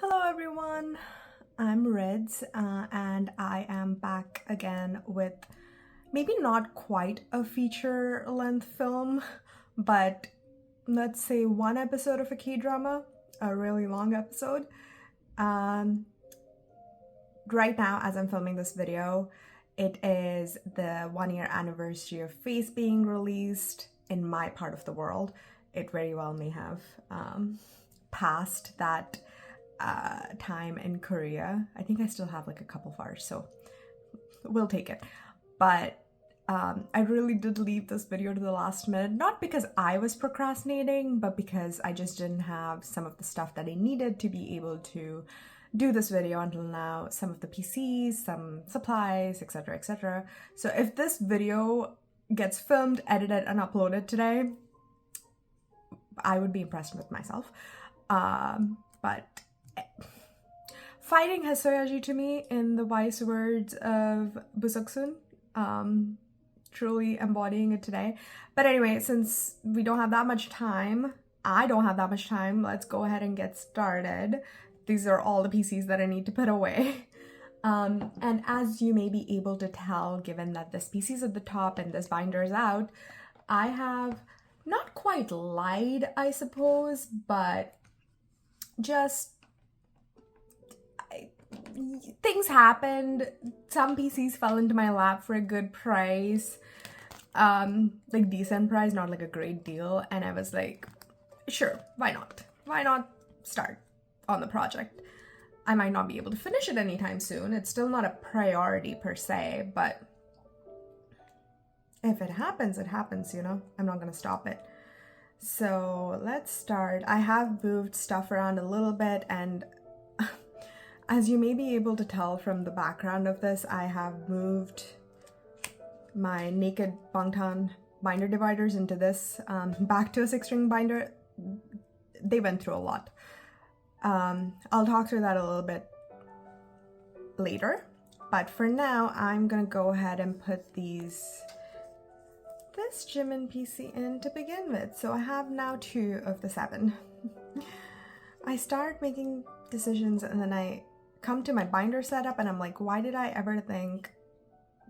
Hello everyone, I'm Reds and I am back again with maybe not quite a feature-length film, but let's say one episode of a K-drama, a really long episode. Right now, as I'm filming this video, it is the 1-year anniversary of Face being released in my part of the world. It very well may have passed that time in Korea. I think I still have like a couple of hours, so we'll take it. But I really did leave this video to the last minute, not because I was procrastinating, but because I just didn't have some of the stuff that I needed to be able to do this video until now. Some of the PCs, some supplies, etc, etc. So if this video gets filmed, edited, and uploaded today, I would be impressed with myself. But fighting HYYH to me, in the wise words of Busoksun, truly embodying it today. But anyway, since we don't have that much time, I don't have that much time, let's go ahead and get started. These are all the PCs that I need to put away. And as you may be able to tell, given that this PC is at the top and this binder is out, I have not quite lied, I suppose, but just things happened. Some PCs fell into my lap for a good price, like decent price, not like a great deal, and I was like, sure, why not start on the project. I might not be able to finish it anytime soon. It's still not a priority per se, but if it happens, it happens, you know? I'm not gonna stop it. So let's start. I have moved stuff around a little bit, and as you may be able to tell from the background of this, I have moved my naked Bangtan binder dividers into this, back to a 6-string binder. They went through a lot. I'll talk through that a little bit later, but for now, I'm gonna go ahead and put this Jimin PC in to begin with. So I have now 2 of the 7. I start making decisions and then I come to my binder setup and I'm like, why did I ever think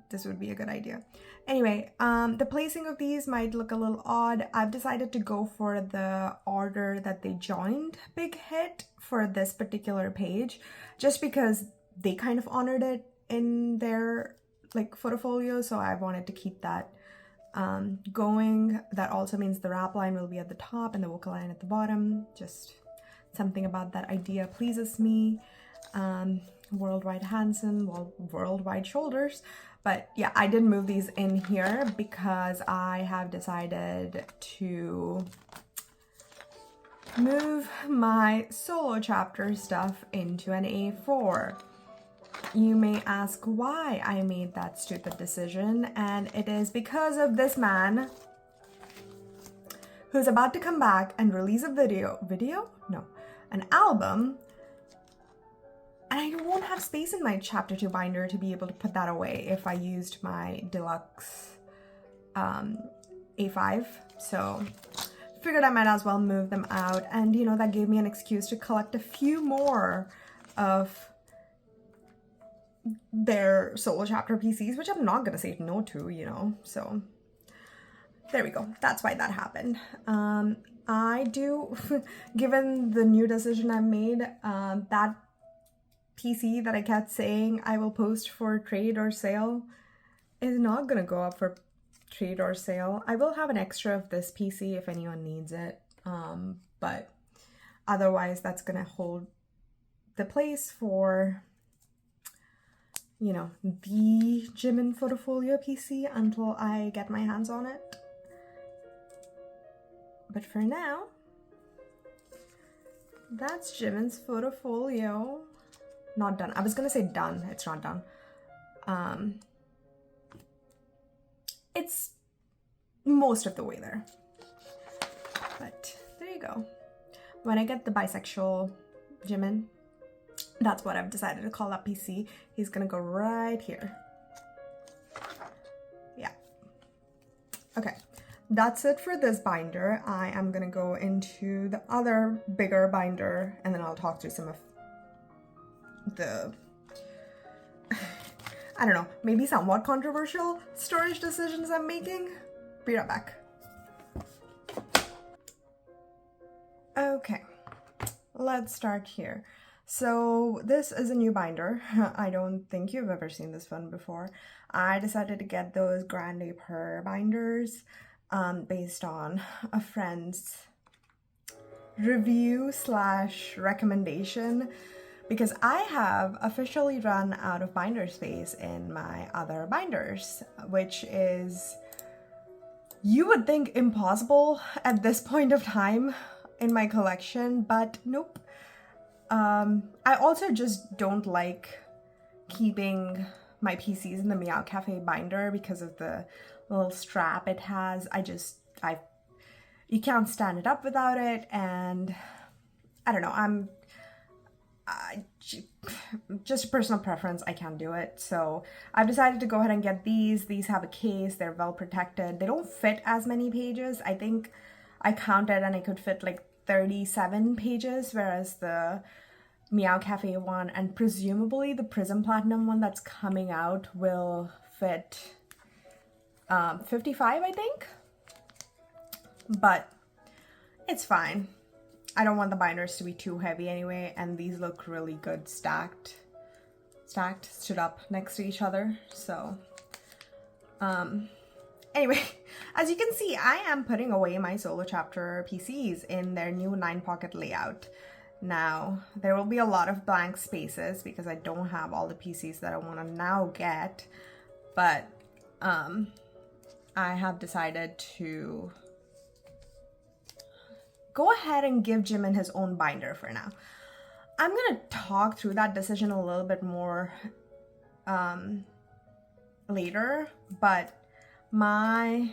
this would be a good idea? Anyway, the placing of these might look a little odd. I've decided to go for the order that they joined Big Hit for this particular page, just because they kind of honored it in their like photofolio, so I wanted to keep that going. That also means the rap line will be at the top and the vocal line at the bottom. Just something about that idea pleases me. Worldwide handsome, well, worldwide shoulders. But yeah, I did move these in here because I have decided to move my solo chapter stuff into an A4. You may ask why I made that stupid decision, and it is because of this man who's about to come back and release a an album, and I won't have space in my chapter 2 binder to be able to put that away if I used my deluxe A5. So figured I might as well move them out, and you know, that gave me an excuse to collect a few more of their solo chapter PCs, which I'm not gonna say no to, you know. So there we go. That's why that happened. I do, given the new decision I made, that PC that I kept saying I will post for trade or sale is not gonna go up for trade or sale. I will have an extra of this PC if anyone needs it, but otherwise that's gonna hold the place for, you know, the Jimin Photo-folio PC until I get my hands on it. But for now, that's Jimin's Photo-folio. Not done. I was gonna say done. It's not done. It's most of the way there. But there you go. When I get the bisexual Jimin, that's what I've decided to call that PC. He's gonna go right here. Yeah. Okay. That's it for this binder. I am gonna go into the other bigger binder and then I'll talk through some of the, I don't know, maybe somewhat controversial storage decisions I'm making. Be right back. Okay, let's start here. So this is a new binder. I don't think you've ever seen this one before. I decided to get those Grande Per binders based on a friend's review / recommendation, because I have officially run out of binder space in my other binders, which is, you would think, impossible at this point of time in my collection, but nope. I also just don't like keeping my PCs in the Meow Cafe binder because of the little strap it has. You can't stand it up without it, and I don't know, just a personal preference, I can't do it. So I've decided to go ahead and get these. These have a case, they're well protected. They don't fit as many pages. I think I counted and I could fit like 37 pages, whereas the Meow Cafe one and presumably the Prism Platinum one that's coming out will fit 55, I think. But it's fine. I don't want the binders to be too heavy anyway, and these look really good stacked, stood up next to each other. So anyway, as you can see, I am putting away my solo chapter PCs in their new 9-pocket layout. Now, there will be a lot of blank spaces because I don't have all the PCs that I want to now get, but I have decided to go ahead and give Jimin his own binder for now. I'm gonna talk through that decision a little bit more later, but my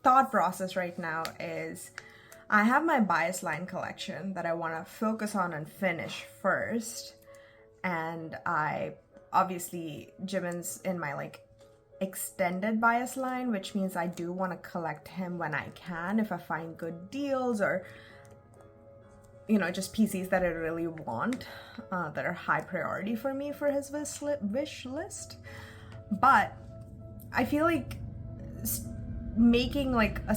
thought process right now is I have my bias line collection that I want to focus on and finish first, and obviously Jimin's in my like extended bias line, which means I do want to collect him when I can, if I find good deals or, you know, just PCs that I really want, that are high priority for me for his wish list. But I feel like making like a,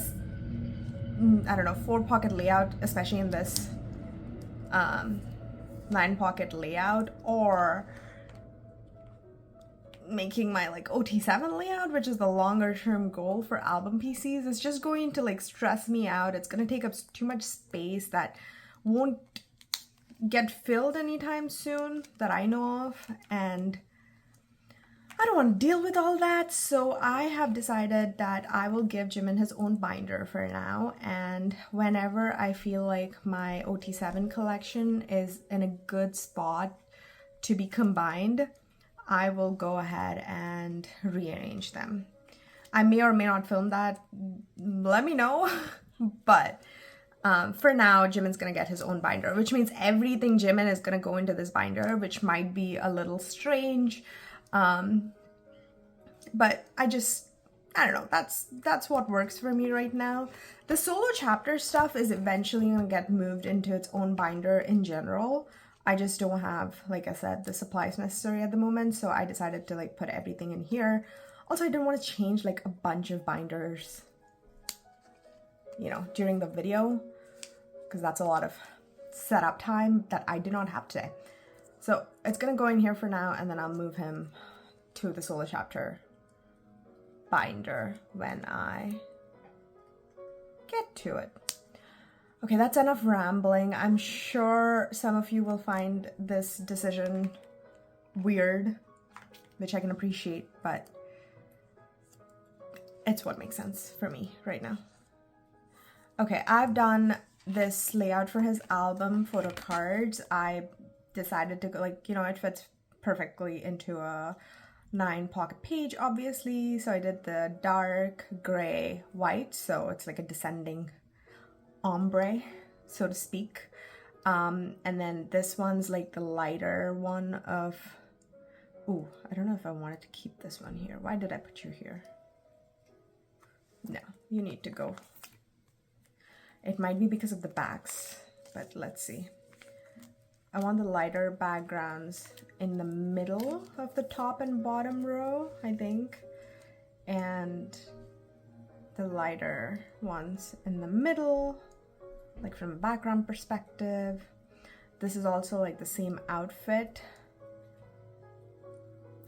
I don't know, 4-pocket layout, especially in this 9-pocket layout, or making my like OT7 layout, which is the longer term goal for Album PCs, is just going to like stress me out. It's going to take up too much space that won't get filled anytime soon that I know of, and I don't want to deal with all that. So I have decided that I will give Jimin his own binder for now, and whenever I feel like my OT7 collection is in a good spot to be combined, I will go ahead and rearrange them. I may or may not film that, let me know. But for now, Jimin's gonna get his own binder, which means everything Jimin is gonna go into this binder, which might be a little strange. But I don't know, that's what works for me right now. The solo chapter stuff is eventually gonna get moved into its own binder in general. I just don't have, like I said, the supplies necessary at the moment, so I decided to like put everything in here. Also, I didn't want to change like a bunch of binders, you know, during the video, because that's a lot of setup time that I do not have today. So it's gonna go in here for now, and then I'll move him to the solo chapter binder when I get to it. Okay, that's enough rambling. I'm sure some of you will find this decision weird, which I can appreciate, but it's what makes sense for me right now. Okay, I've done this layout for his album photo cards. I decided to go, like, you know, it fits perfectly into a 9-pocket page, obviously. So I did the dark gray white, so it's like a descending ombre, so to speak. And then this one's like the lighter one of, ooh, I don't know if I wanted to keep this one here. Why did I put you here? No, you need to go. It might be because of the backs, but let's see. I want the lighter backgrounds in the middle of the top and bottom row, I think. And the lighter ones in the middle, like from a background perspective. This is also like the same outfit.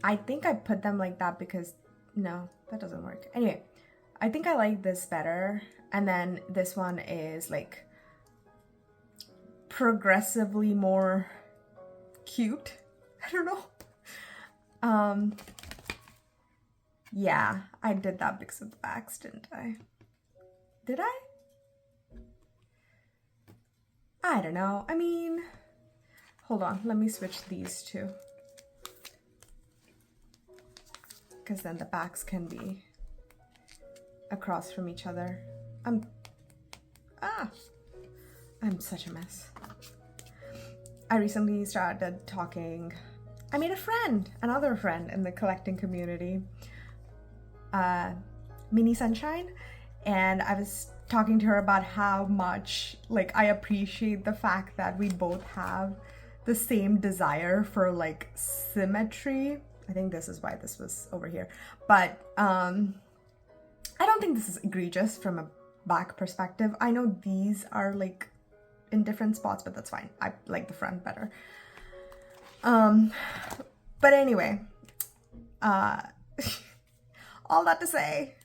I think I put them like that because, no, that doesn't work. Anyway, I think I like this better. And then this one is like progressively more cute. I don't know. Yeah, I did that because of the backs, didn't I? Did I? I don't know. I mean, hold on, let me switch these two. Because then the backs can be across from each other. I'm such a mess. I recently started talking. I made a friend, another friend in the collecting community, Mini Sunshine, and I was talking to her about how much like I appreciate the fact that we both have the same desire for like symmetry. I think this is why this was over here, but I don't think this is egregious from a back perspective. I know these are like in different spots, but that's fine. I like the front better. But anyway, all that to say,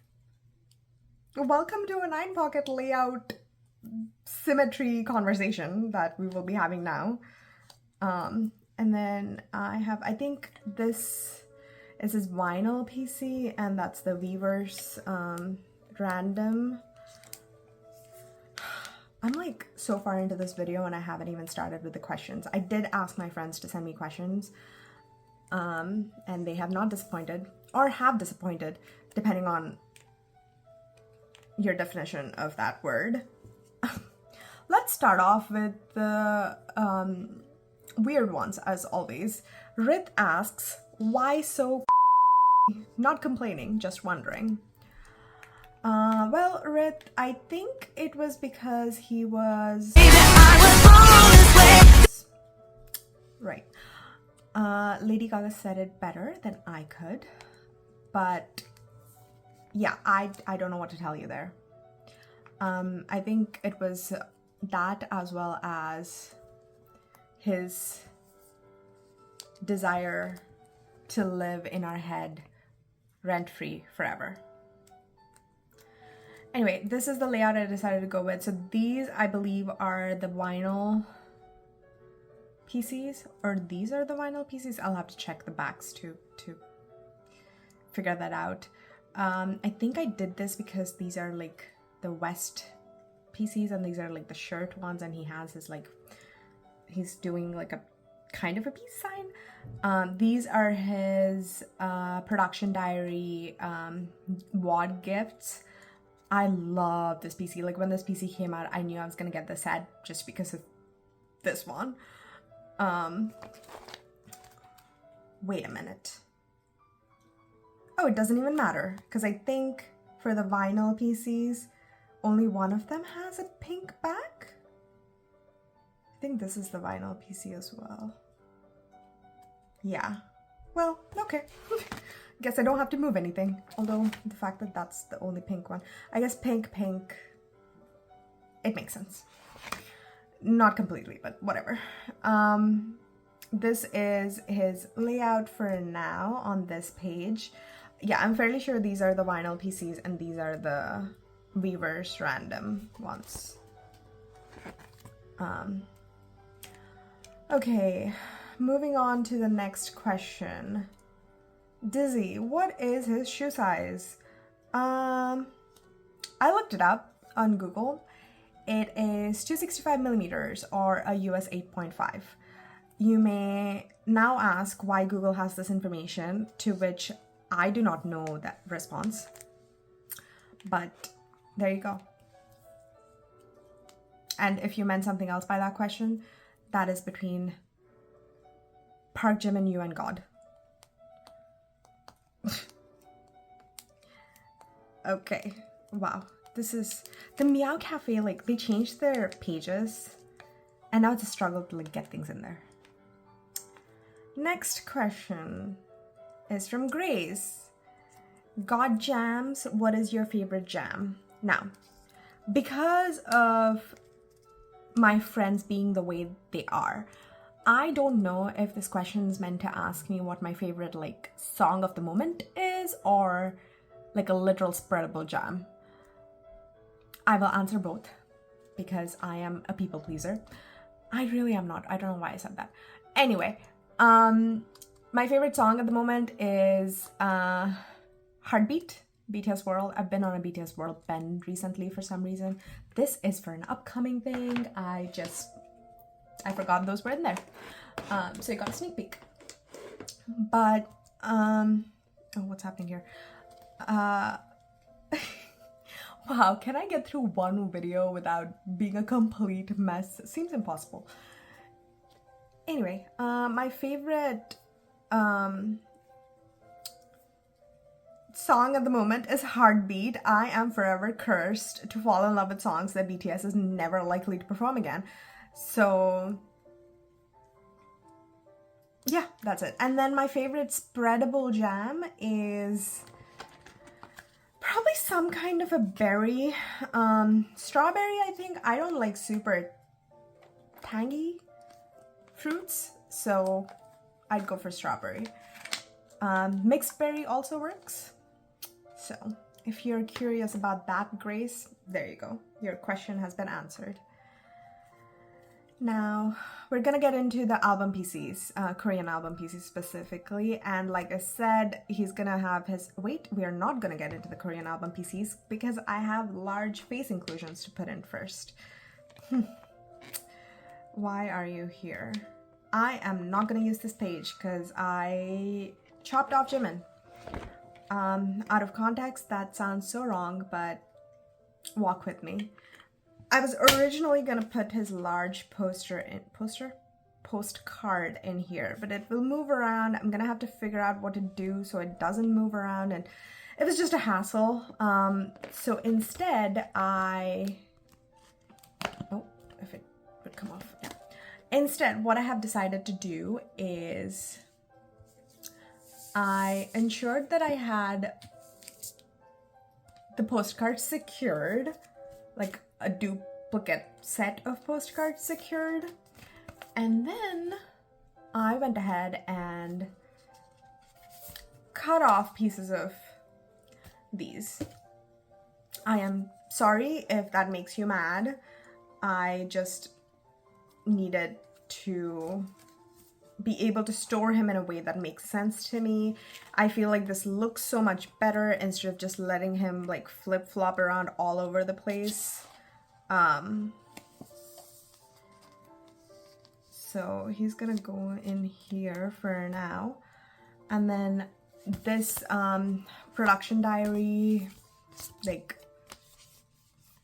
welcome to a 9-pocket layout symmetry conversation that we will be having now. And then I think this is his vinyl PC, and that's the Weavers random. I'm like so far into this video and I haven't even started with the questions. I did ask my friends to send me questions, and they have not disappointed, or have disappointed, depending on your definition of that word. Let's start off with the weird ones, as always. Rith asks, why so not complaining, just wondering. Well, Rith, I think it was because he was... Right. Lady Gaga said it better than I could, but yeah, I don't know what to tell you there. I think it was that, as well as his desire to live in our head rent-free forever. Anyway, this is the layout I decided to go with. So these, I believe, are the vinyl PCs, or these are the vinyl PCs. I'll have to check the backs to figure that out. I think I did this because these are like the West PCs and these are like the shirt ones, and he has his like, he's doing like a kind of a peace sign. These are his production diary WOD gifts. I love this PC. Like when this PC came out, I knew I was gonna get this set just because of this one. Wait a minute. Oh, it doesn't even matter, because I think for the vinyl PCs, only one of them has a pink back. I think this is the vinyl PC as well. Yeah. Well, okay. Guess I don't have to move anything, although the fact that that's the only pink one. I guess pink, it makes sense. Not completely, but whatever. This is his layout for now on this page. Yeah, I'm fairly sure these are the vinyl PCs and these are the Weavers random ones. Okay, moving on to the next question. Dizzy, what is his shoe size? I looked it up on Google. It is 265 millimeters, or a US 8.5. You may now ask why Google has this information, to which I do not know that response. But there you go. And if you meant something else by that question, that is between Park Jimin, you, and God. Okay, wow. This is the Meow Cafe, like they changed their pages and now it's a struggle to like get things in there. Next question is from Grace. God jams, what is your favorite jam? Now, because of my friends being the way they are, I don't know if this question is meant to ask me what my favorite like song of the moment is or like a literal spreadable jam. I will answer both because I am a people pleaser. I really am not. I don't know why I said that. Anyway, my favorite song at the moment is Heartbeat, BTS World. I've been on a BTS World bend recently for some reason. This is for an upcoming thing. I forgot those were in there. So you got a sneak peek. But, oh, what's happening here? Wow, can I get through one video without being a complete mess? Seems impossible. Anyway, my favorite song at the moment is Heartbeat. I am forever cursed to fall in love with songs that BTS is never likely to perform again. So yeah, that's it. And then my favorite spreadable jam is probably some kind of a berry. Strawberry, I think. I don't like super tangy fruits, so I'd go for strawberry. Mixed berry also works. So if you're curious about that, Grace, there you go. Your question has been answered. Now, we're gonna get into the album PCs, Korean album PCs specifically, and like I said, he's gonna have his, wait, we are not gonna get into the Korean album PCs because I have large face inclusions to put in first. Why are you here? I am not gonna use this page because I chopped off Jimin. Out of context, that sounds so wrong, but walk with me. I was originally gonna put his large postcard in here, but it will move around. I'm gonna have to figure out what to do so it doesn't move around, and it was just a hassle. So instead, oh, if it would come off, yeah. Instead, what I have decided to do is I ensured that I had the postcards secured, like a duplicate set of postcards secured, and then I went ahead and cut off pieces of these. I am sorry if that makes you mad. I just needed to be able to store him in a way that makes sense to me. I feel like this looks so much better instead of just letting him like flip-flop around all over the place. So he's gonna go in here for now. And then this production diary like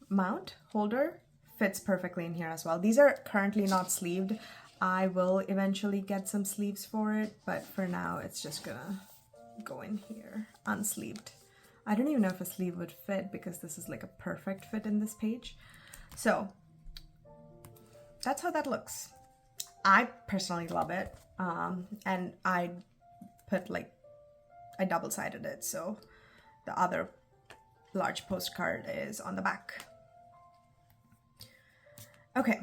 mount holder fits perfectly in here as well. These are currently not sleeved. I will eventually get some sleeves for it, but for now it's just gonna go in here unsleeved. I don't even know if a sleeve would fit because this is like a perfect fit in this page. So that's how that looks. I personally love it. And I put like, I double-sided it, so the other large postcard is on the back. Okay,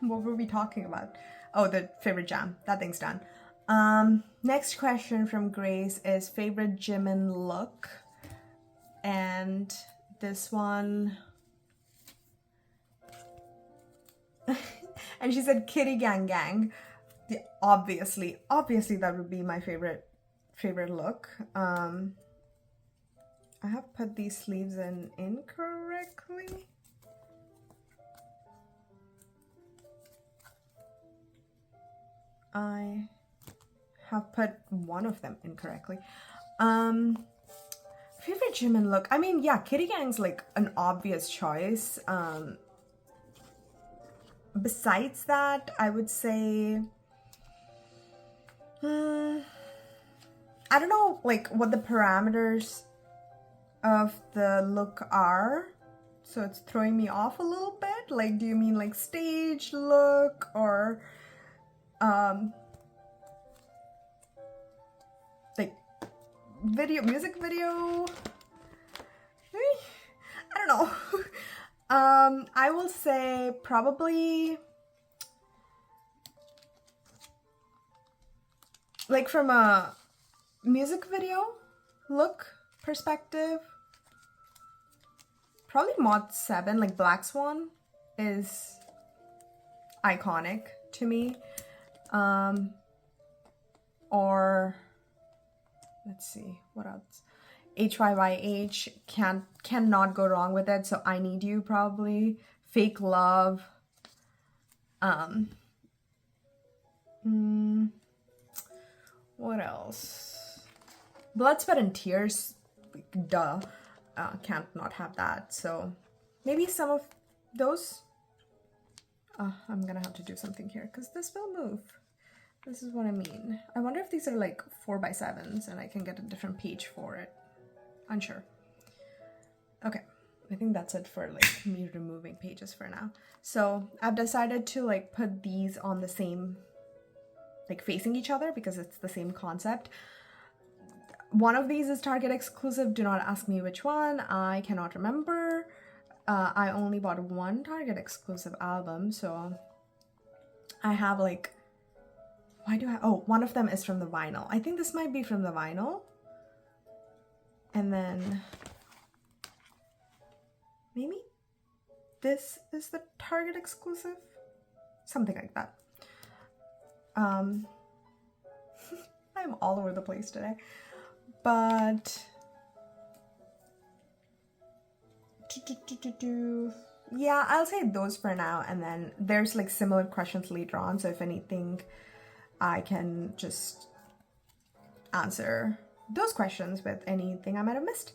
what were we talking about? Oh, the favorite jam. That thing's done. Next question from Grace is favorite Jimin look. And this one... and she said kitty gang gang. Yeah, obviously that would be my favorite look. I have put these sleeves in incorrectly. I have put one of them incorrectly. Favorite Jimin look. I mean, yeah, kitty gang's like an obvious choice. Besides that, I would say, I don't know, like what the parameters of the look are. So it's throwing me off a little bit. Like, do you mean like stage look or music video. I don't know. I will say probably like from a music video look perspective, probably Mod 7, like Black Swan is iconic to me. Or let's see, what else? HYYH cannot go wrong with it. So I Need You, probably. Fake Love. What else? Blood, Sweat and Tears, duh. Can't not have that. So maybe some of those. I'm gonna have to do something here because this will move. This is what I mean. I wonder if these are like 4x7s and I can get a different page for it. Unsure. Okay, I think that's it for like me removing pages for now. So I've decided to like put these on the same, like facing each other because it's the same concept. One of these is Target exclusive. Do not ask me which one. I cannot remember. I only bought one Target exclusive album, so I have like, oh, one of them is from the vinyl. I think this might be from the vinyl. And then maybe this is the Target exclusive? Something like that. I'm all over the place today. But yeah, I'll say those for now, and then there's like similar questions later on, so if anything I can just answer those questions with anything I might have missed.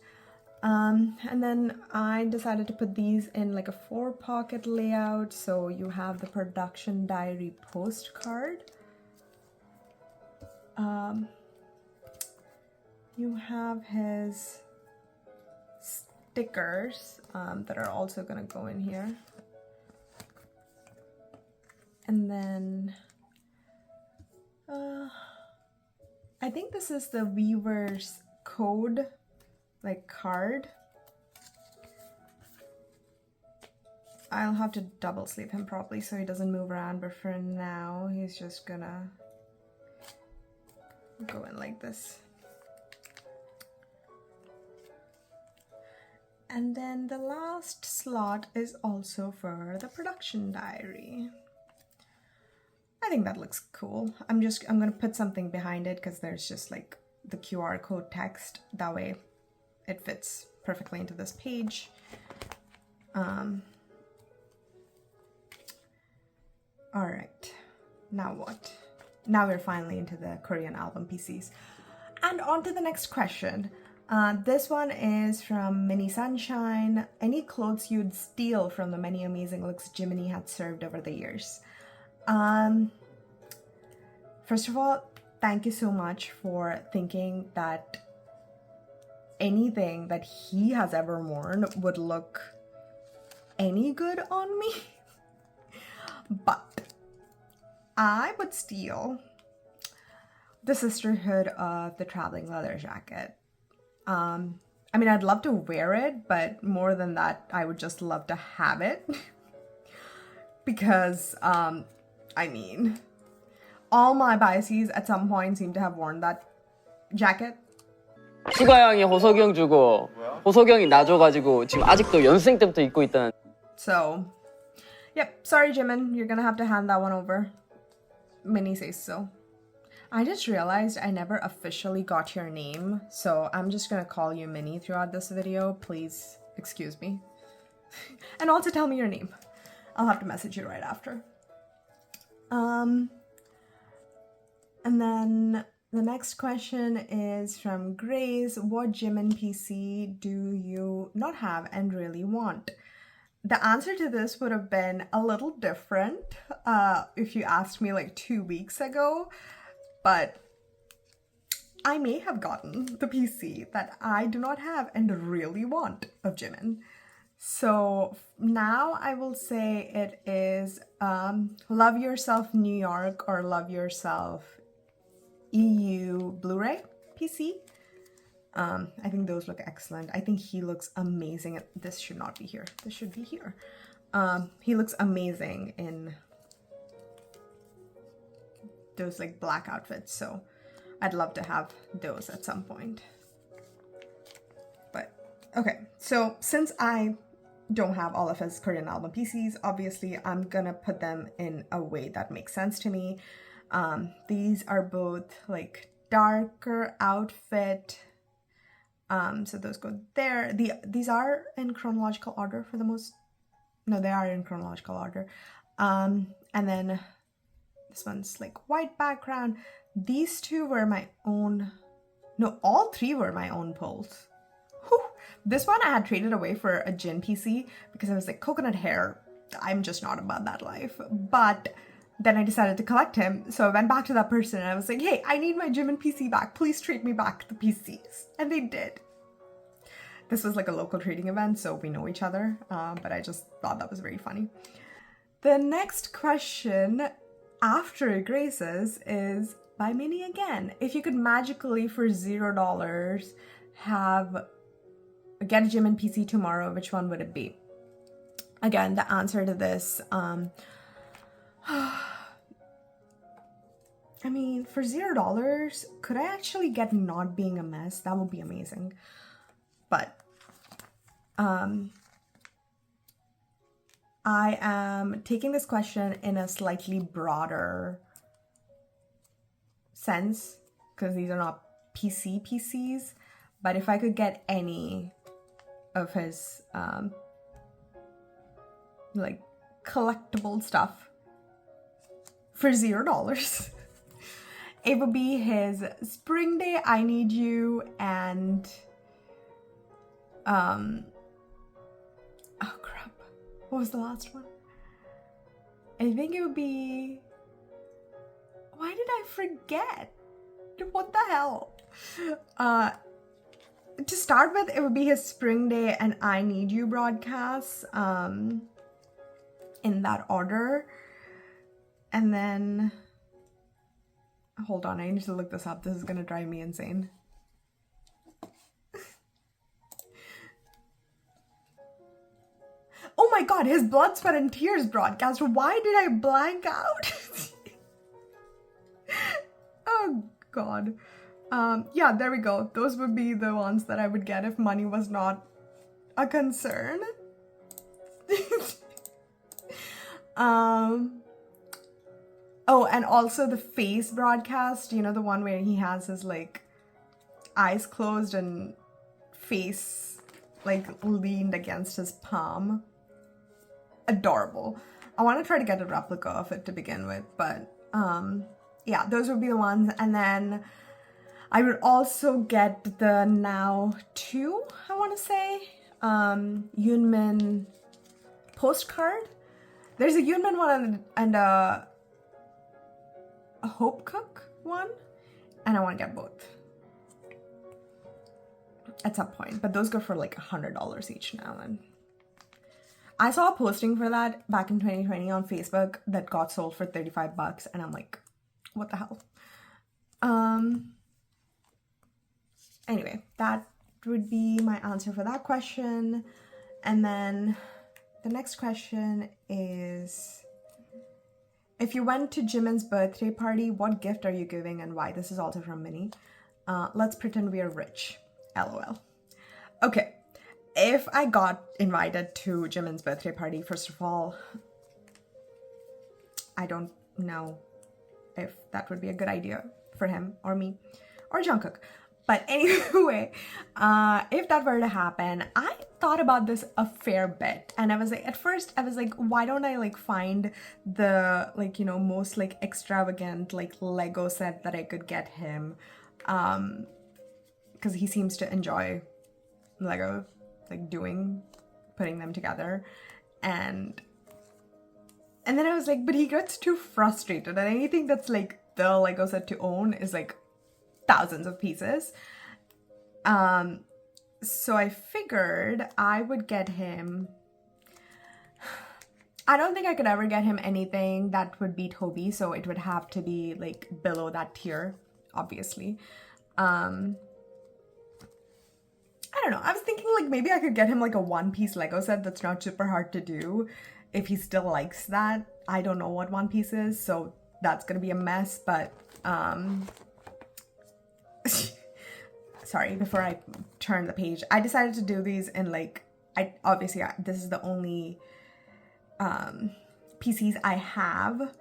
And then I decided to put these in like a 4-pocket layout, so you have the production diary postcard. You have his stickers that are also gonna go in here. And then I think this is the Weaver's code, like card. I'll have to double sleeve him properly so he doesn't move around, but for now he's just gonna go in like this. And then the last slot is also for the production diary. I think that looks cool. I'm gonna put something behind it because there's just like the QR code text. That way it fits perfectly into this page. All right, now what? Now we're finally into the Korean album PCs. And on to the next question. This one is from Mini Sunshine. Any clothes you'd steal from the many amazing looks Jimin had served over the years? First of all, thank you so much for thinking that anything that he has ever worn would look any good on me. But I would steal the sisterhood of the traveling leather jacket. I mean, I'd love to wear it, but more than that, I would just love to have it. Because, I mean, all my biases at some point seem to have worn that jacket. 수가 형이 호석이 형 주고 호석이 형이 나 줘가지고 지금 아직도 연습생 때부터 입고 있던. So, yep, sorry Jimin, you're gonna have to hand that one over. Minnie says so. I just realized I never officially got your name, so I'm just gonna call you Minnie throughout this video. Please excuse me. And also tell me your name. I'll have to message you right after. And then the next question is from Grace. What Jimin PC do you not have and really want? The answer to this would have been a little different if you asked me like 2 weeks ago, but I may have gotten the PC that I do not have and really want of Jimin. So now I will say it is Love Yourself New York or Love Yourself EU Blu-ray PC. I think those look excellent. I think he looks amazing. This should not be here. This should be here. He looks amazing in those like black outfits. So I'd love to have those at some point. But okay, so since I don't have all of his Korean album PCs, obviously I'm gonna put them in a way that makes sense to me. These are both like darker outfit. So those go there. These are in chronological order for the most. No, they are in chronological order. And then this one's like white background. These two were my own. No, all three were my own pulls. Whew. This one I had traded away for a Jin PC because I was like, coconut hair, I'm just not about that life. But then I decided to collect him. So I went back to that person and I was like, hey, I need my Jimin PC back. Please trade me back the PCs. And they did. This was like a local trading event, so we know each other. But I just thought that was very funny. The next question after Graces is by Minie again. If you could magically for $0 get a Jimin PC tomorrow, which one would it be? Again, the answer to this, I mean, for $0, could I actually get Not Being a Mess? That would be amazing. But I am taking this question in a slightly broader sense because these are not PCs. But if I could get any of his like collectible stuff for $0, it would be his Spring Day, I Need You, and oh crap, what was the last one? I think it would be, why did I forget? What the hell? To start with, it would be his Spring Day and I Need You broadcasts, in that order. And then, hold on, I need to look this up. This is gonna drive me insane. Oh my god, his Blood, Sweat, and Tears broadcast. Why did I blank out? Oh god. Yeah, there we go. Those would be the ones that I would get if money was not a concern. Oh, and also the face broadcast, you know, the one where he has his like eyes closed and face like leaned against his palm. Adorable. I want to try to get a replica of it to begin with, but yeah, those would be the ones. And then I would also get the Now 2, I want to say, Yunmin postcard. There's a Yunmin one and a Hope Cook one, and I want to get both at some point, but those go for like $100 each now. And I saw a posting for that back in 2020 on Facebook that got sold for $35, and I'm like, what the hell? Anyway, that would be my answer for that question. And then the next question is, if you went to Jimin's birthday party, what gift are you giving and why? This is also from Minie. Let's pretend we are rich. LOL. Okay, if I got invited to Jimin's birthday party, first of all, I don't know if that would be a good idea for him or me or Jungkook. But anyway, if that were to happen, I thought about this a fair bit. And I was like, at first I was like, why don't I like find the like, you know, most like extravagant like Lego set that I could get him. Because he seems to enjoy Lego, like putting them together. And then I was like, but he gets too frustrated, and anything that's like the Lego set to own is like thousands of pieces. So I figured I would get him, I don't think I could ever get him anything that would beat Hobie, so it would have to be like below that tier, obviously. I don't know. I was thinking like maybe I could get him like a one-piece Lego set that's not super hard to do if he still likes that. I don't know what One Piece is, so that's gonna be a mess, but sorry, before I turn the page, I decided to do these in like, this is the only PCs I have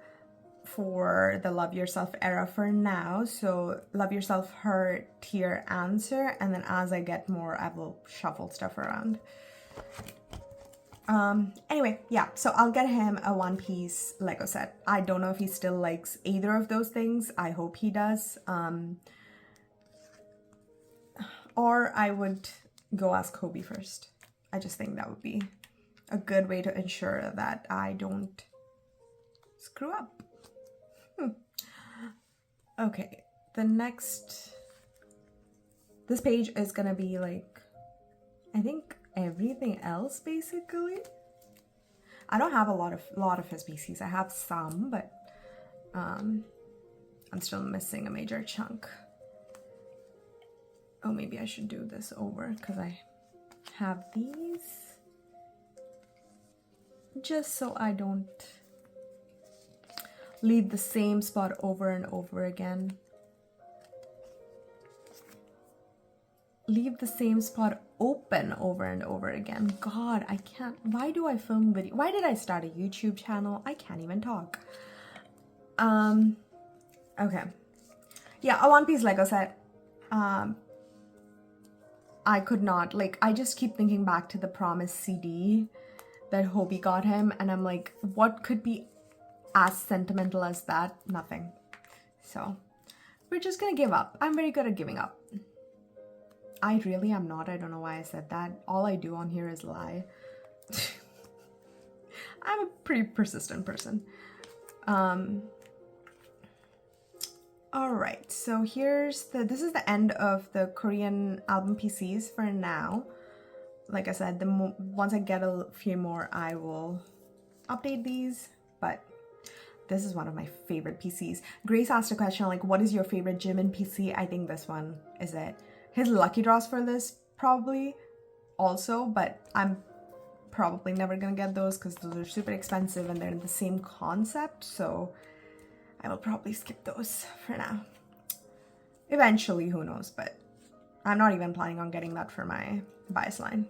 for the Love Yourself era for now. So Love Yourself, her tier answer, and then as I get more, I will shuffle stuff around. Anyway, yeah, so I'll get him a one-piece Lego set. I don't know if he still likes either of those things. I hope he does. Or I would go ask Kobe first. I just think that would be a good way to ensure that I don't screw up. Okay, this page is gonna be like, I think everything else basically. I don't have a lot of his PCs. I have some, but I'm still missing a major chunk. Oh, maybe I should do this over because I have these just so I don't leave the same spot over and over again. Leave the same spot open over and over again. God, I can't. Why do I film video? Why did I start a YouTube channel? I can't even talk. Okay. Yeah, a one-piece Lego set. I could not, like, I just keep thinking back to the Promise CD that Hobie got him, and I'm like, what could be as sentimental as that? Nothing. So, we're just gonna give up. I'm very good at giving up. I really am not. I don't know why I said that. All I do on here is lie. I'm a pretty persistent person. Alright, so this is the end of the Korean album PCs for now. Like I said, once I get a few more, I will update these, but this is one of my favorite PCs. Grace asked a question like, what is your favorite Jimin PC? I think this one is it. His lucky draws for this probably also, but I'm probably never gonna get those because those are super expensive and they're the same concept, so I will probably skip those for now. Eventually, who knows, but I'm not even planning on getting that for my bias line.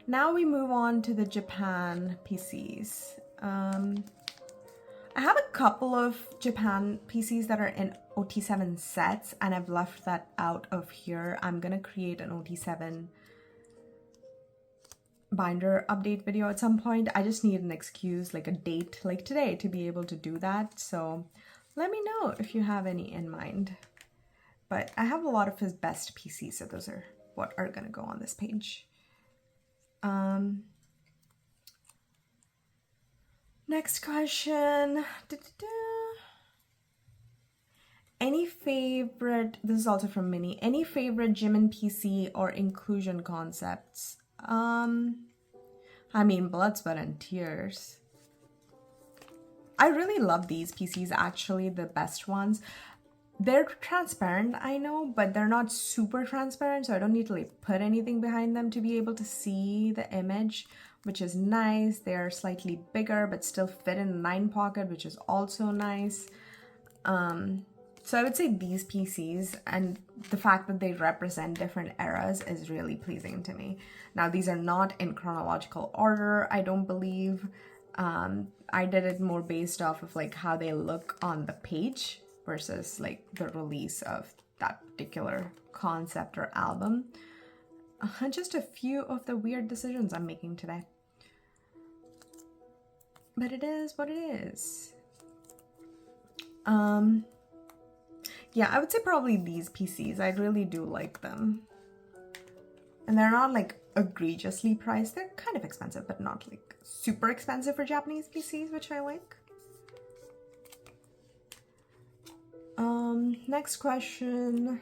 Now we move on to the Japan PCs. I have a couple of Japan PCs that are in OT7 sets, and I've left that out of here. I'm gonna create an OT7 binder update video at some point. I just need an excuse, like a date like today, to be able to do that. So let me know if you have any in mind. But I have a lot of his best PCs, so those are what are gonna go on this page. Next question. Any favorite, this is also from Minie, any favorite Jimin PC or inclusion concepts? I mean, Blood, Sweat, and Tears. I really love these PCs, actually, the best ones. They're transparent, I know, but they're not super transparent, so I don't need to like put anything behind them to be able to see the image, which is nice. They're slightly bigger, but still fit in a 9 pocket, which is also nice. So I would say these PCs, and the fact that they represent different eras is really pleasing to me. Now, these are not in chronological order, I don't believe. I did it more based off of like how they look on the page versus like the release of that particular concept or album. Just a few of the weird decisions I'm making today. But it is what it is. Yeah, I would say probably these PCs. I really do like them. And they're not like egregiously priced. They're kind of expensive, but not like super expensive for Japanese PCs, which I like. Next question.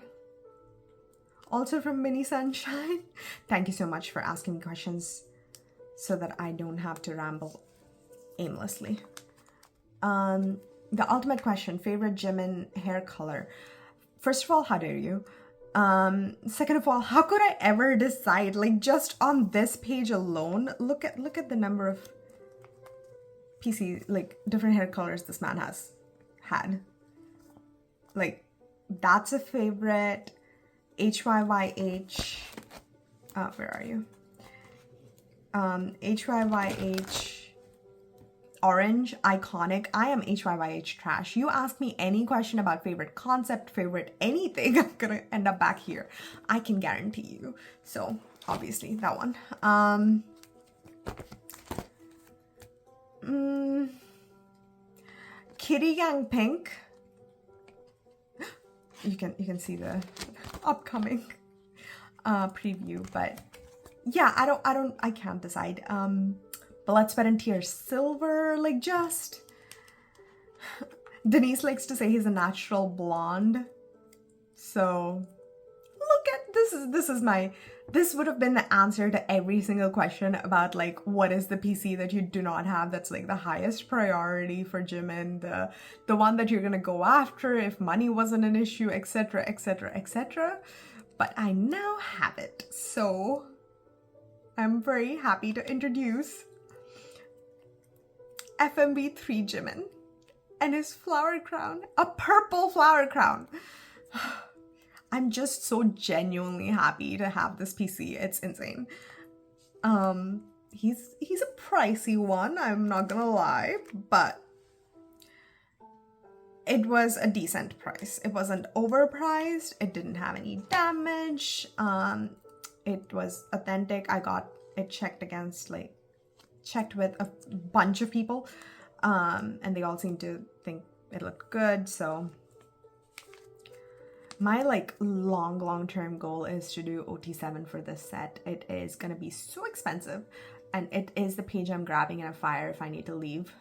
Also from Mini Sunshine. Thank you so much for asking questions so that I don't have to ramble aimlessly. The ultimate question, favorite Jimin hair color. First of all, how dare you? Second of all, how could I ever decide? Like, just on this page alone, look at the number of PC, like, different hair colors this man has had. Like, that's a favorite. HYYH, where are you? HYYH Orange, iconic. I am HYYH trash. You ask me any question about favorite concept, favorite anything, I'm gonna end up back here. I can guarantee you. So obviously that one. Kitty Gang Pink. You can see the upcoming preview, but yeah, I can't decide. Blood, Sweat and Tears Silver, like, just Denise likes to say he's a natural blonde. So look at this would have been the answer to every single question about, like, what is the PC that you do not have that's like the highest priority for Jimin, the one that you're gonna go after if money wasn't an issue, etc, etc, etc. But I now have it, so I'm very happy to introduce FMB3 Jimin and his flower crown, a purple flower crown. I'm just so genuinely happy to have this PC. It's insane. He's a pricey one, I'm not gonna lie, but it was a decent price. It wasn't overpriced, it didn't have any damage, it was authentic. I got it checked with a bunch of people, and they all seemed to think it looked good. So my, like, long-term goal is to do OT7 for this set. It is gonna be so expensive, and it is the page I'm grabbing in a fire if I need to leave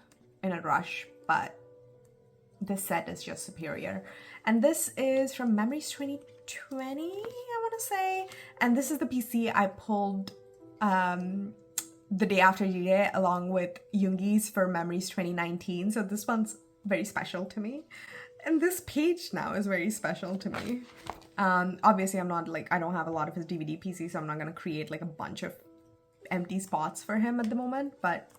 in a rush, but this set is just superior. And this is from Memories 2020, I want to say, and this is the PC I pulled the day after Jide along with Yoongi's for Memories 2019, so this one's very special to me. And this page now is very special to me. Obviously I'm not, like, I don't have a lot of his DVD PCs, so I'm not gonna create like a bunch of empty spots for him at the moment, but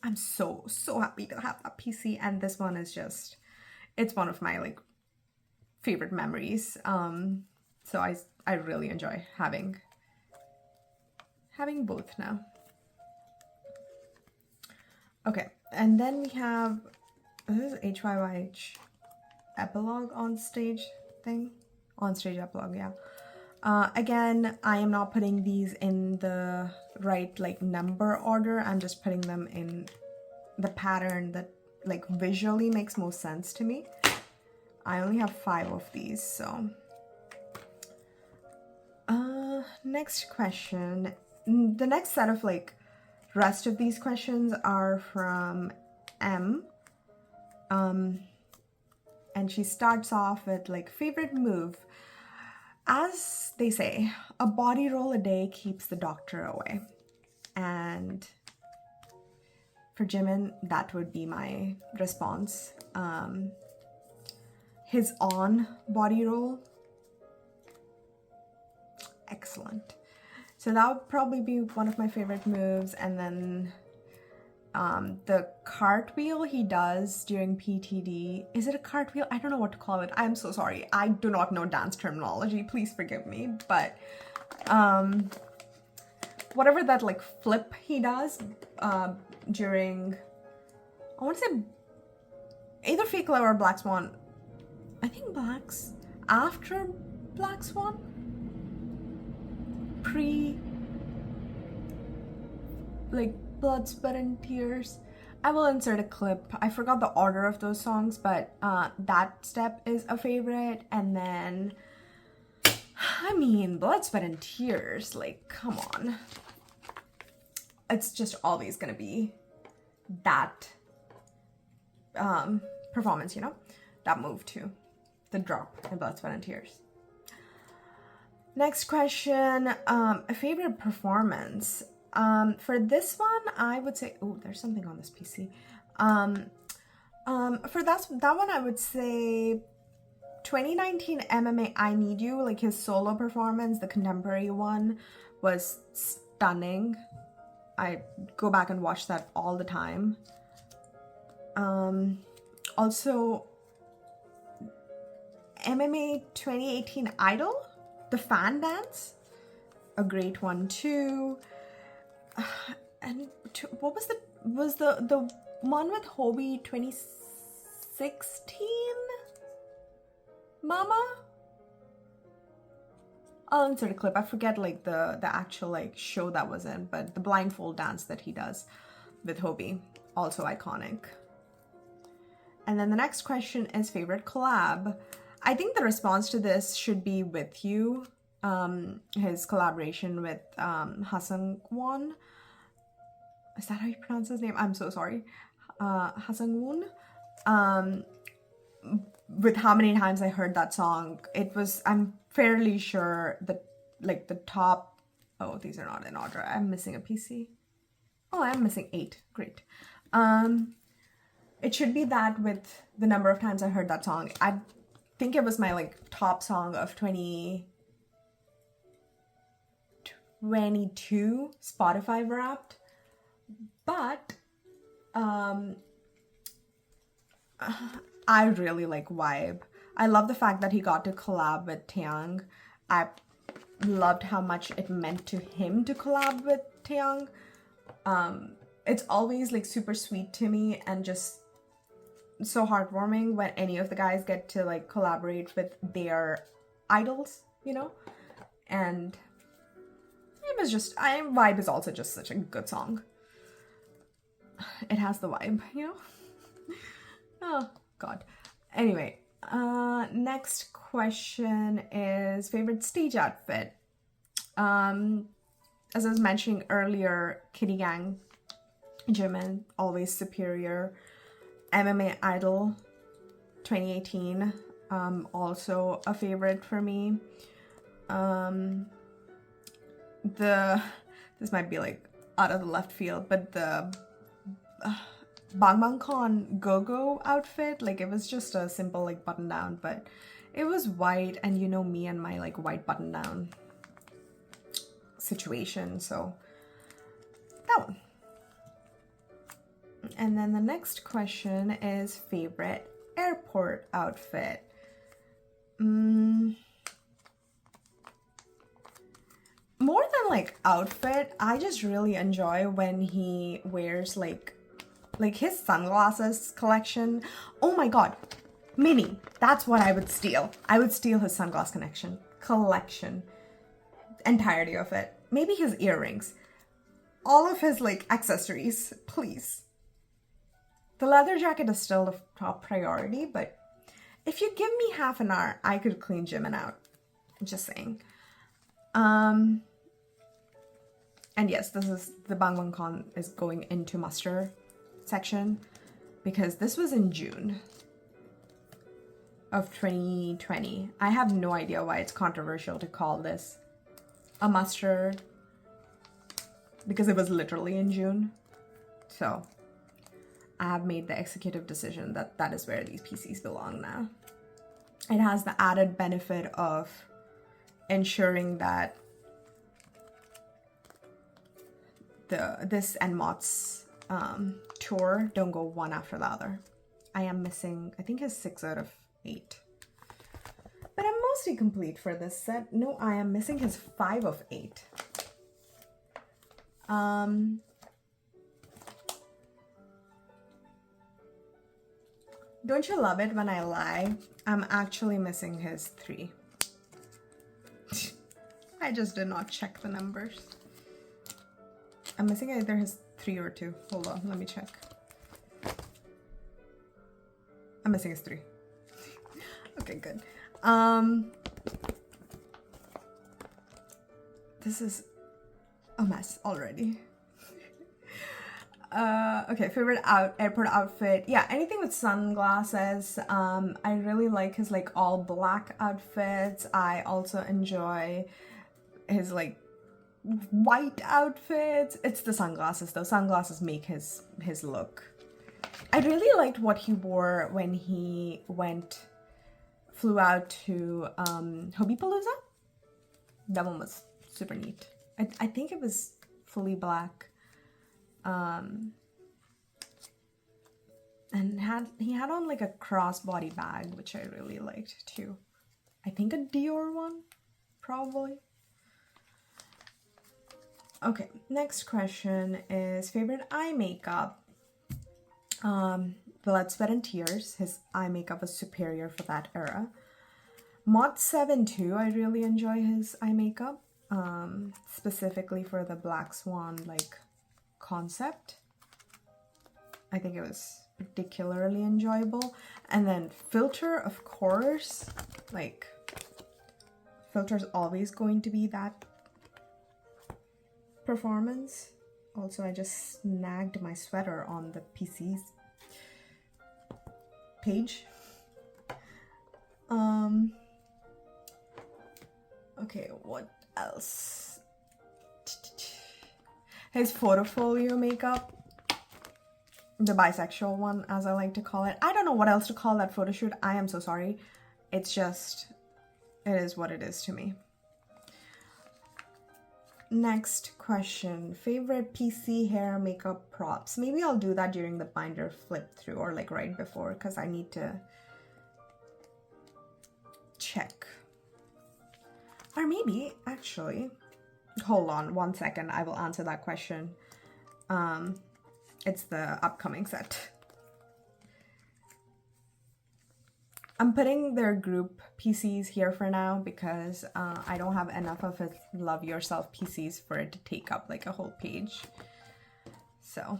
I'm so happy to have that PC. And this one is just, it's one of my, like, favorite memories. So I really enjoy having both now. Okay, and then we have, this is HYYH Epilogue on stage thing. On stage epilogue, yeah. Again, I am not putting these in the right, like, number order. I'm just putting them in the pattern that, like, visually makes most sense to me. I only have 5 of these, so. Next question. The next set of, like, rest of these questions are from M. And she starts off with, like, favorite move. As they say, a body roll a day keeps the doctor away. And for Jimin, that would be my response. His on body roll, excellent. So that would probably be one of my favorite moves. And then the cartwheel he does during PTD. Is it a cartwheel? I don't know what to call it. I'm so sorry. I do not know dance terminology. Please forgive me. But whatever that, like, flip he does during, I want to say either Fake Love or Black Swan. I think Black's after Black Swan. Pre, like, Blood, Sweat and Tears. I will insert a clip. I forgot the order of those songs, but that step is a favorite. And then, I mean, Blood, Sweat and Tears, like, come on. It's just always gonna be that performance, you know? That move too. The drop in Blood, Sweat and Tears. Next question, a favorite performance. For this one, I would say, oh, there's something on this PC. For that one, I would say 2019 MMA I Need You, like his solo performance, the contemporary one, was stunning. I go back and watch that all the time. Also, MMA 2018 Idol, the fan dance, a great one too. And what was the one with Hobie 2016? Mama? I'll insert a clip. I forget like the actual like show that was in, but the blindfold dance that he does with Hobie, also iconic. And then the next question is favorite collab. I think the response to this should be With You, his collaboration with Hasangwon. Is that how you pronounce his name? I'm so sorry. Hasangwon. With how many times I heard that song, it was, I'm fairly sure that like the top, oh, these are not in order. I'm missing a PC. Oh, I'm missing 8. Great. It should be that with the number of times I heard that song. I think it was my like top song of 2022 Spotify Wrapped. But I really like Vibe. I love the fact that he got to collab with Taeyang. I loved how much it meant to him to collab with Taeyang. It's always like super sweet to me and just so heartwarming when any of the guys get to like collaborate with their idols, you know? And it was just, Vibe is also just such a good song. It has the vibe, you know? Oh, God. Anyway, next question is favorite stage outfit. As I was mentioning earlier, Kitty Gang, Jimin, always superior. MMA Idol 2018, also a favorite for me. This might be like out of the left field, but the Bang Bang Con Go-Go outfit, like it was just a simple like button down, but it was white, and you know me and my like white button down situation, so that one. And then the next question is favorite airport outfit. More than like outfit, I just really enjoy when he wears like his sunglasses collection. Oh my god, Minie, that's what I would steal. I would steal his sunglass collection. Entirety of it. Maybe his earrings. All of his like accessories, please. The leather jacket is still the top priority, but if you give me half an hour, I could clean Jimin out. Just saying. And yes, this is the Bang Bang Con is going into muster section because this was in June of 2020. I have no idea why it's controversial to call this a muster because it was literally in June. So I have made the executive decision that that is where these PCs belong now. It has the added benefit of ensuring that this and Mott's tour don't go one after the other. I am missing, I think, his 6 out of 8. But I'm mostly complete for this set. No, I am missing his 5 of 8. Don't you love it when I lie? I'm actually missing his 3. I just did not check the numbers. I'm missing either his 3 or 2. Hold on, let me check. I'm missing his 3. Okay, good. This is a mess already. Okay, favorite airport outfit. Yeah, anything with sunglasses. I really like his like all black outfits. I also enjoy his like white outfits. It's the sunglasses though. Sunglasses make his look. I really liked what he wore when he went flew out to Hobbypalooza. That one was super neat. I think it was fully black. And he had on like a crossbody bag, which I really liked too. I think a Dior one, probably. Okay, next question is favorite eye makeup. Blood, Sweat and Tears. His eye makeup was superior for that era. Mod 7 too, I really enjoy his eye makeup. Specifically for the Black Swan like concept. I think it was particularly enjoyable. And then Filter, of course, like Filter's always going to be that performance. Also, I just snagged my sweater on the PCs page. Okay, what else? His Photo-folio makeup. The bisexual one, as I like to call it. I don't know what else to call that photo shoot. I am so sorry. It's just, it is what it is to me. Next question. Favorite PC hair makeup props. Maybe I'll do that during the binder flip through or like right before, because I need to check. Or maybe, actually, hold on 1 second. I will answer that question. It's the upcoming set. I'm putting their group PCs here for now because I don't have enough of his Love Yourself PCs for it to take up like a whole page. So.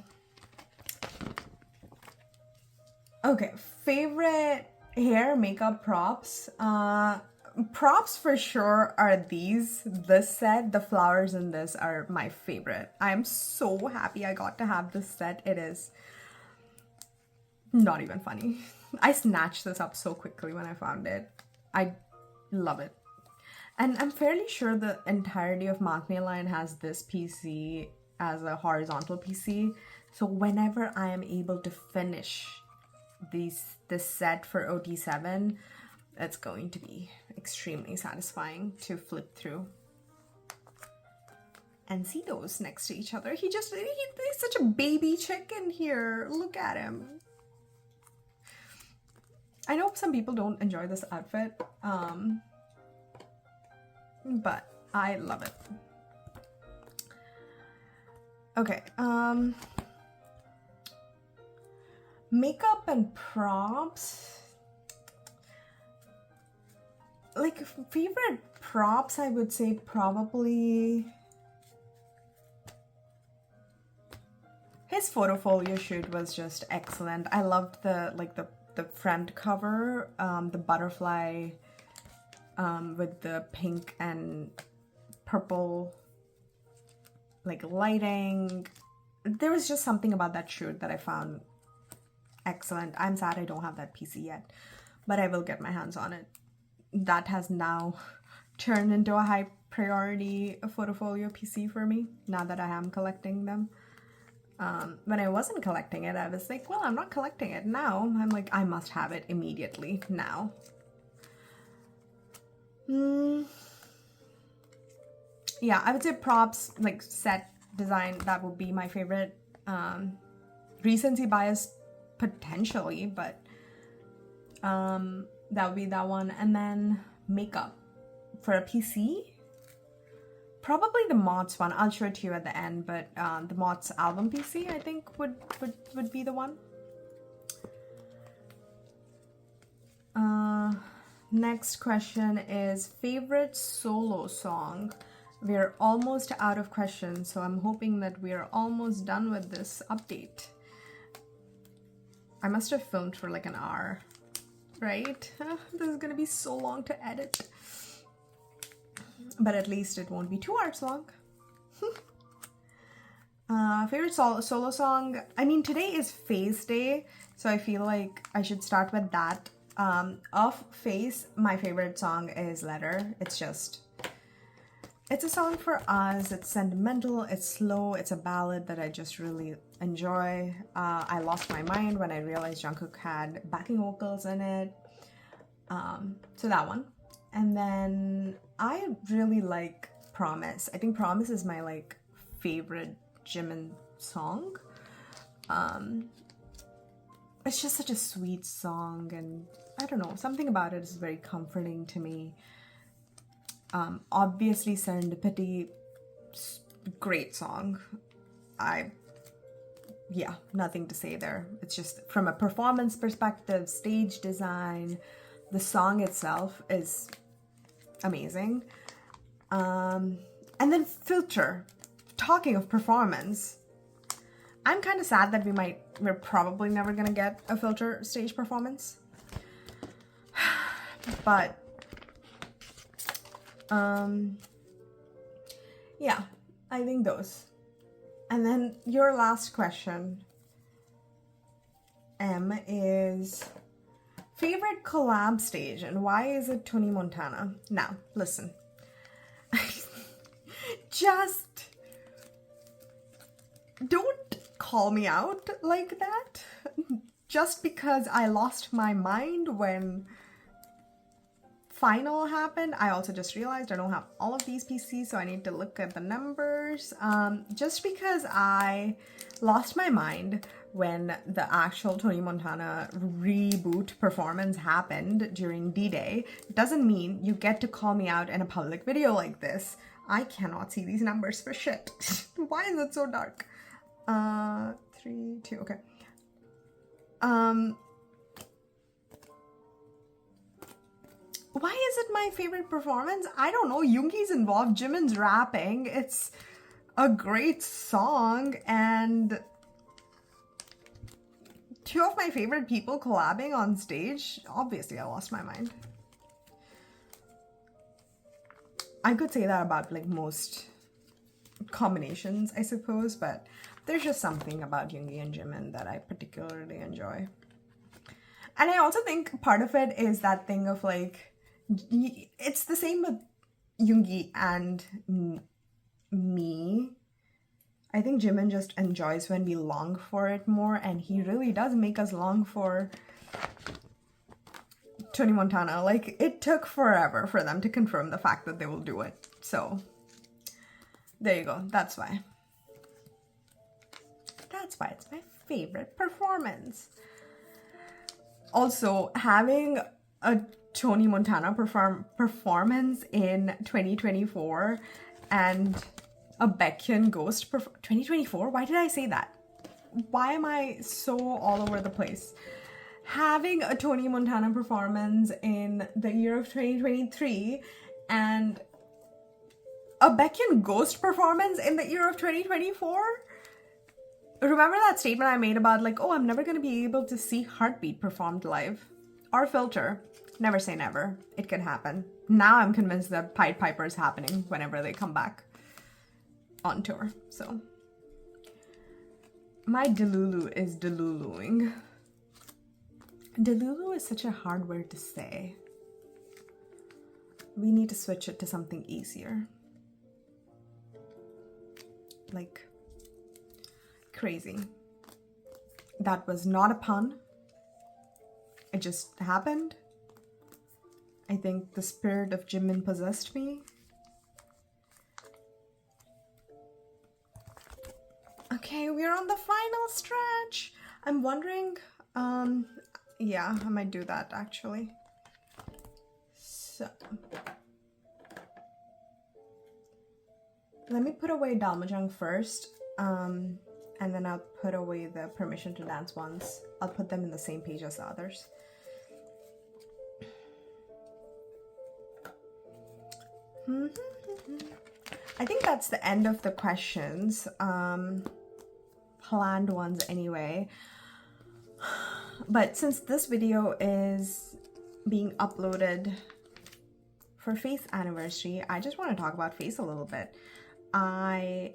Okay, favorite hair makeup props. Props for sure are these. This set, the flowers in this are my favorite. I'm so happy I got to have this set. It is not even funny. I snatched this up so quickly when I found it. I love it. And I'm fairly sure the entirety of Maknae line has this PC as a horizontal PC. So whenever I am able to finish this set for OT7, it's going to be extremely satisfying to flip through and see those next to each other. He's such a baby chicken here. Look at him. I know some people don't enjoy this outfit, but I love it. Okay, makeup and props. Like, favorite props, I would say probably his Photo-folio shoot was just excellent. I loved the front cover, the butterfly with the pink and purple like lighting. There was just something about that shoot that I found excellent. I'm sad I don't have that PC yet, but I will get my hands on it. That has now turned into a high priority Photo-folio PC for me now that I am collecting them. When I wasn't collecting it, I was like, well, I'm not collecting it now. I'm like, I must have it immediately now. Yeah, I would say props, like set design, that would be my favorite. Recency bias potentially, but that would be that one. And then makeup for a PC, probably the Mott's one. I'll show it to you at the end, but the Mott's Album PC I think would be the one. Next question is favorite solo song. We're almost out of questions, so I'm hoping that we're almost done with this update. I must have filmed for like an hour, right? This is gonna be so long to edit. But at least it won't be 2 hours long. Favorite solo song? I mean, today is Face Day, so I feel like I should start with that. Of Face, my favorite song is Letter. It's a song for us. It's sentimental, it's slow, it's a ballad that I just really enjoy. I lost my mind when I realized Jungkook had backing vocals in it. So that one. And then I really like Promise. I think Promise is my like favorite Jimin song. It's just such a sweet song, and I don't know, something about it is very comforting to me. Obviously Serendipity, great song. Yeah, nothing to say there. It's just from a performance perspective, stage design, the song itself is amazing. And then Filter. Talking of performance, I'm kind of sad that we're probably never gonna get a Filter stage performance. But yeah, I think those. And then your last question, M, is favorite collab stage and why is it Tony Montana? Now, listen. Just don't call me out like that. Just because I lost my mind when Final happened. I also just realized I don't have all of these PCs, so I need to look at the numbers. Just because I lost my mind when the actual Tony Montana reboot performance happened during D-Day doesn't mean you get to call me out in a public video like this. I cannot see these numbers for shit. Why is it so dark? 3, 2, okay. Why is it my favorite performance? I don't know. Yoongi's involved. Jimin's rapping. It's a great song, and two of my favorite people collabing on stage. Obviously, I lost my mind. I could say that about like most combinations, I suppose, but there's just something about Yoongi and Jimin that I particularly enjoy. And I also think part of it is that thing of like, it's the same with Yoongi and me. I think Jimin just enjoys when we long for it more, and he really does make us long for Tony Montana. Like, it took forever for them to confirm the fact that they will do it. So, there you go. That's why. That's why it's my favorite performance. Also, having a Tony Montana performance in 2024 and a Baekhyun Ghost 2024? Why did I say that? Why am I so all over the place? Having a Tony Montana performance in the year of 2023 and a Baekhyun Ghost performance in the year of 2024? Remember that statement I made about like, oh, I'm never going to be able to see Heartbeat performed live? Or Filter. Never say never. It can happen. Now I'm convinced that Pied Piper is happening whenever they come back on tour. So my Delulu is Deluluing. Delulu is such a hard word to say. We need to switch it to something easier. Like crazy. That was not a pun. It just happened. I think the spirit of Jimin possessed me. Okay, we're on the final stretch. I'm wondering, yeah, I might do that actually. So, let me put away Dalmajang first, and then I'll put away the Permission to Dance ones. I'll put them in the same page as the others. I think that's the end of the questions, planned ones anyway. But since this video is being uploaded for Faith's anniversary, I just want to talk about Faith a little bit. I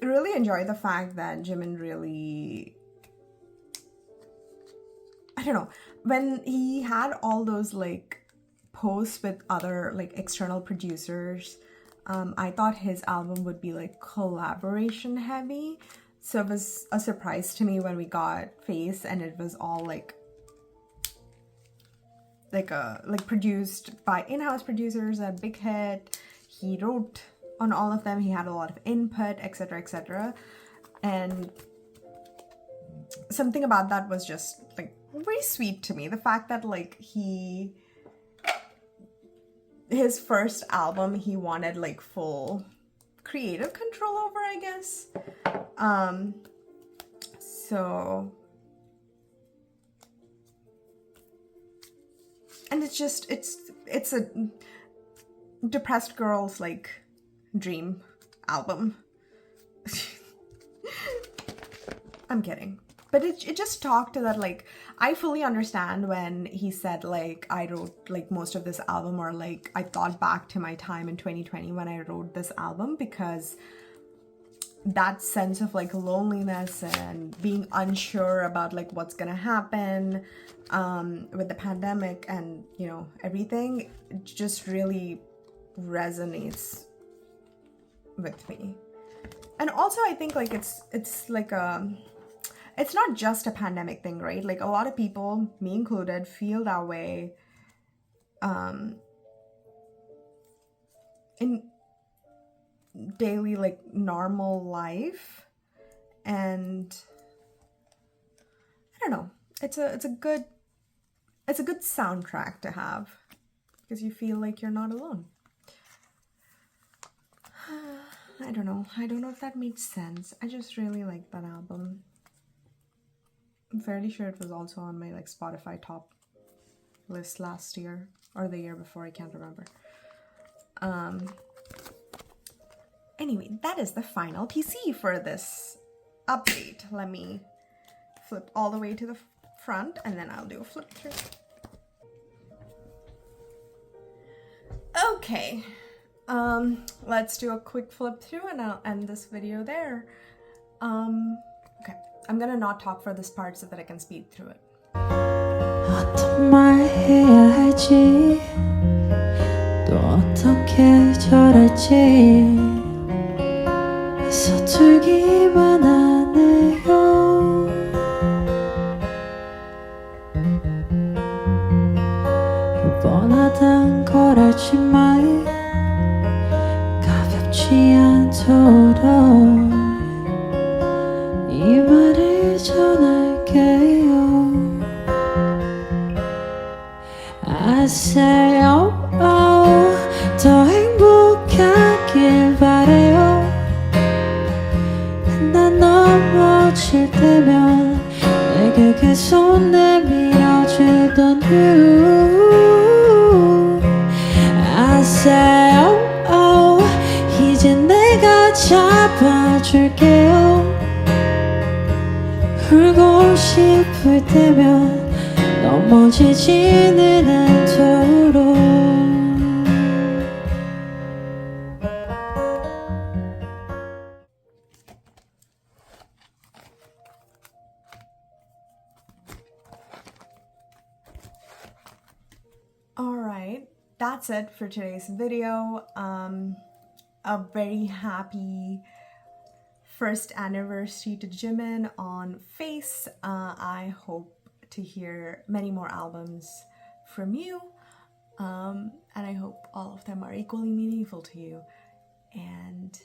really enjoy the fact that Jimin really, I don't know, when he had all those like posts with other like external producers, I thought his album would be like collaboration heavy, so it was a surprise to me when we got Face and it was all like like produced by in-house producers at Big Hit. He wrote on all of them. He had a lot of input, etc., etc. And something about that was just like very sweet to me. The fact that like his first album, he wanted like full creative control over, I guess. So, and it's just, it's a depressed girl's like dream album. I'm kidding. But it just talked to that, like, I fully understand when he said, like, I wrote, like, most of this album, or, like, I thought back to my time in 2020 when I wrote this album, because that sense of, like, loneliness and being unsure about, like, what's gonna happen with the pandemic and, you know, everything, it just really resonates with me. And also, I think, like, it's like a... It's not just a pandemic thing, right? Like, a lot of people, me included, feel that way in daily, like, normal life. And I don't know. It's a good soundtrack to have, because you feel like you're not alone. I don't know if that makes sense. I just really like that album. I'm fairly sure it was also on my like Spotify top list last year or the year before, I can't remember. Anyway, that is the final PC for this update. Let me flip all the way to the front and then I'll do a flip through. Okay, let's do a quick flip through and I'll end this video there. Okay, I'm gonna not talk for this part so that I can speed through it. 어떤 말 해야 할지 또 어떻게 절할지 서툴기만 하네요. 뻔하단 걸 알지만 가볍지 않도록 이 말을 전할게요. I say oh oh 더 행복하길 바래요. 난 넘어질 때면 내게 그 손 내밀어주던 you. I say oh oh 이제 내가 잡아줄게요. 울고 싶을 때면 넘어지지는 않도록. Alright, that's it for today's video. A very happy first anniversary to Jimin on Face. I hope to hear many more albums from you, and I hope all of them are equally meaningful to you. And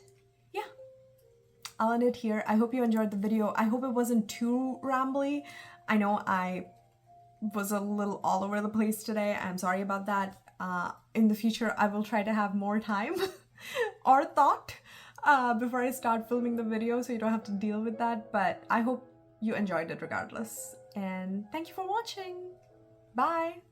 yeah, I'll end it here. I hope you enjoyed the video. I hope it wasn't too rambly. I know I was a little all over the place today. I'm sorry about that. In the future, I will try to have more time or thought before I start filming the video, so you don't have to deal with that. But I hope you enjoyed it regardless. And thank you for watching. Bye!